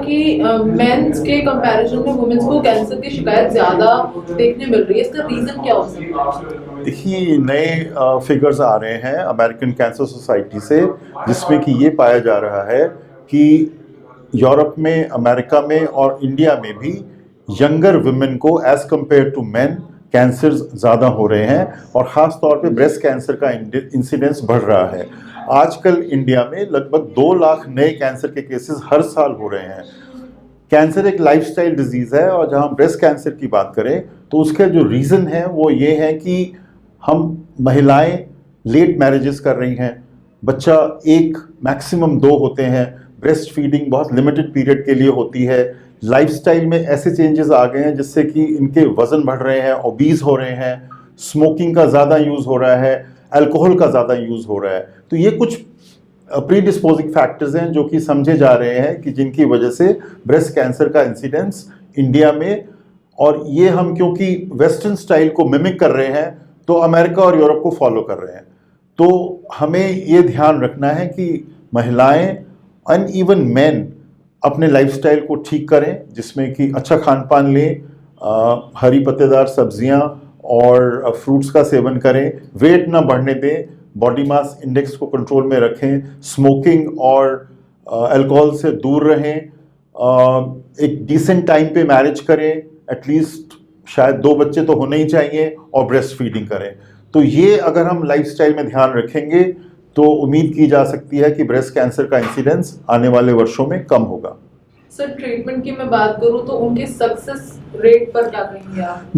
कि मेंस के कंपैरिजन में वुमेन्स को कैंसर की शिकायत ज़्यादा देखने मिल रही है, इसका रीज़न क्या हो सकता है? देखिए, नए फिगर्स आ रहे हैं अमेरिकन कैंसर सोसाइटी से, जिसमें कि ये पाया जा रहा है कि यूरोप में, अमेरिका में और इंडिया में भी यंगर वुमेन को as compare to men cancer ज़्यादा हो रहे हैं और ख़ास तौर पे ब्रेस्ट कैंसर का इंसिडेंस बढ़ रहा है। आजकल इंडिया में लगभग 2 लाख नए कैंसर के केसेस हर साल हो रहे हैं। कैंसर एक लाइफस्टाइल डिजीज़ है और जहाँ ब्रेस्ट कैंसर की बात करें तो उसका जो रीज़न है वो ये है कि हम महिलाएं लेट मैरिजेस कर रही हैं, बच्चा 1 मैक्सिमम 2 होते हैं, ब्रेस्ट फीडिंग बहुत लिमिटेड पीरियड के लिए होती है, लाइफस्टाइल में ऐसे चेंजेस आ गए हैं जिससे कि इनके वज़न बढ़ रहे हैं, ओबीज हो रहे हैं, स्मोकिंग का ज़्यादा यूज़ हो रहा है, अल्कोहल का ज़्यादा यूज़ हो रहा है। तो ये कुछ प्री डिस्पोजिंग फैक्टर्स हैं जो कि समझे जा रहे हैं कि जिनकी वजह से ब्रेस्ट कैंसर का इंसिडेंस इंडिया में, और ये हम क्योंकि वेस्टर्न स्टाइल को मिमिक कर रहे हैं तो अमेरिका और यूरोप को फॉलो कर रहे हैं। तो हमें ये ध्यान रखना है कि महिलाएं एंड इवन मैन अपने लाइफस्टाइल को ठीक करें, जिसमें कि अच्छा खान पान लें, हरी पत्तेदार सब्जियां और फ्रूट्स का सेवन करें, वेट ना बढ़ने दें, बॉडी मास इंडेक्स को कंट्रोल में रखें, स्मोकिंग और अल्कोहल से दूर रहें, एक डिसेंट टाइम पे मैरिज करें, एटलीस्ट शायद 2 बच्चे तो होने ही चाहिए, और ब्रेस्ट फीडिंग करें। तो ये अगर हम लाइफस्टाइल में ध्यान रखेंगे तो उम्मीद की जा सकती है कि ब्रेस्ट कैंसर का इंसिडेंस आने वाले वर्षों में कम होगा। सर, ट्रीटमेंट की मैं बात करूं तो उनके सक्सेस रेट पर क्या कहेंगे आप?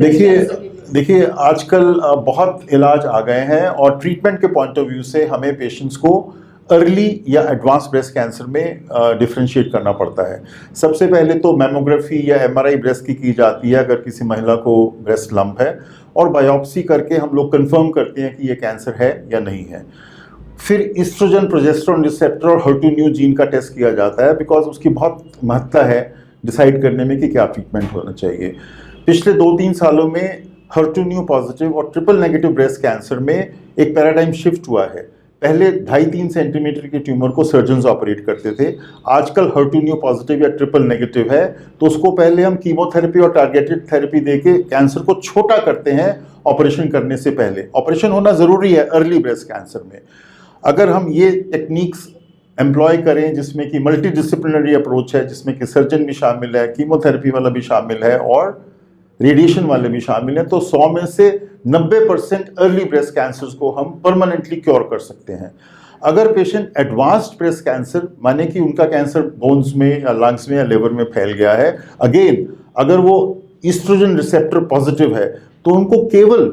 देखिए आजकल बहुत इलाज आ गए हैं और ट्रीटमेंट के पॉइंट ऑफ व्यू से हमें पेशेंट्स को अर्ली या एडवांस ब्रेस्ट कैंसर में डिफरेंशिएट करना पड़ता है। सबसे पहले तो मैमोग्राफी या एमआरआई ब्रेस्ट की जाती है अगर किसी महिला को ब्रेस्ट लंप है, और बायोप्सी करके हम लोग कंफर्म करते हैं कि ये कैंसर है या नहीं है। फिर ईस्ट्रोजन, प्रोजेस्टेरोन रिसेप्टर और HER2/neu जीन का टेस्ट किया जाता है, बिकॉज उसकी बहुत महत्ता है डिसाइड करने में कि क्या ट्रीटमेंट होना चाहिए। पिछले 2-3 सालों में HER2/neu पॉजिटिव और ट्रिपल नेगेटिव ब्रेस्ट कैंसर में एक पैराडाइम शिफ्ट हुआ है। पहले 2.5-3 सेंटीमीटर के ट्यूमर को सर्जन्स ऑपरेट करते थे, आजकल HER2/neu पॉजिटिव या ट्रिपल नेगेटिव है तो उसको पहले हम कीमोथेरेपी और टारगेटेड थेरेपी देके कैंसर को छोटा करते हैं ऑपरेशन करने से पहले। ऑपरेशन होना ज़रूरी है अर्ली ब्रेस्ट कैंसर में। अगर हम ये टेक्निक्स एम्प्लॉय करें जिसमें कि मल्टी डिसिप्लिनरी अप्रोच है, जिसमें कि सर्जन भी शामिल है, कीमोथेरेपी वाला भी शामिल है और रेडिएशन वाले भी शामिल हैं, तो 100 में से 90% अर्ली ब्रेस्ट कैंसर्स को हम परमानेंटली क्योर कर सकते हैं। अगर पेशेंट एडवांस्ड ब्रेस्ट कैंसर, माने कि उनका कैंसर बोन्स में या लंग्स में या लिवर में फैल गया है, अगेन अगर वो ईस्ट्रोजन रिसेप्टर पॉजिटिव है तो उनको केवल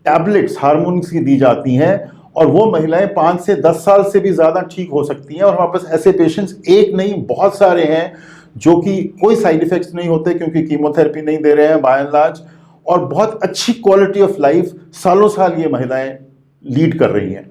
टैबलेट्स हार्मोन्स की दी जाती हैं और वो महिलाएं 5 से 10 साल से भी ज़्यादा ठीक हो सकती हैं। और हमारे पास ऐसे पेशेंट्स एक नहीं बहुत सारे हैं जो कि कोई साइड इफ़ेक्ट्स नहीं होते क्योंकि कीमोथेरेपी नहीं दे रहे हैं बाय एंड लार्ज, और बहुत अच्छी क्वालिटी ऑफ लाइफ सालों साल ये महिलाएं लीड कर रही हैं।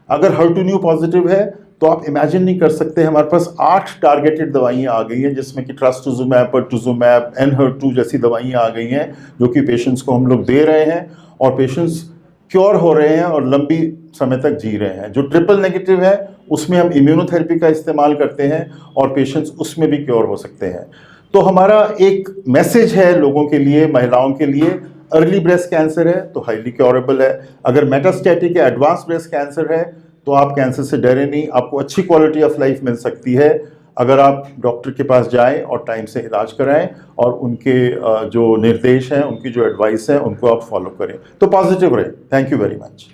अगर HER2/neu पॉजिटिव है तो आप इमेजिन नहीं कर सकते, हमारे पास 8 टारगेटेड दवाइयाँ आ गई हैं जिसमें कि ट्रस्टुज़ुमैब, परटुज़ुमैब, एनहर2 जैसी दवाइयाँ आ गई हैं जो कि पेशेंट्स को हम लोग दे रहे हैं और पेशेंट्स क्योर हो रहे हैं और लंबी समय तक जी रहे हैं। जो ट्रिपल नेगेटिव है उसमें हम इम्यूनोथेरेपी का इस्तेमाल करते हैं और पेशेंट्स उसमें भी क्योर हो सकते हैं। तो हमारा एक मैसेज है लोगों के लिए, महिलाओं के लिए, अर्ली ब्रेस्ट कैंसर है तो हाईली क्योरेबल है। अगर मेटास्टैटिक या एडवांस ब्रेस्ट कैंसर है तो आप कैंसर से डरे नहीं, आपको अच्छी क्वालिटी ऑफ लाइफ मिल सकती है अगर आप डॉक्टर के पास जाएं और टाइम से इलाज कराएं और उनके जो निर्देश हैं, उनकी जो एडवाइस है उनको आप फॉलो करें। तो पॉजिटिव रहें। Thank you very much.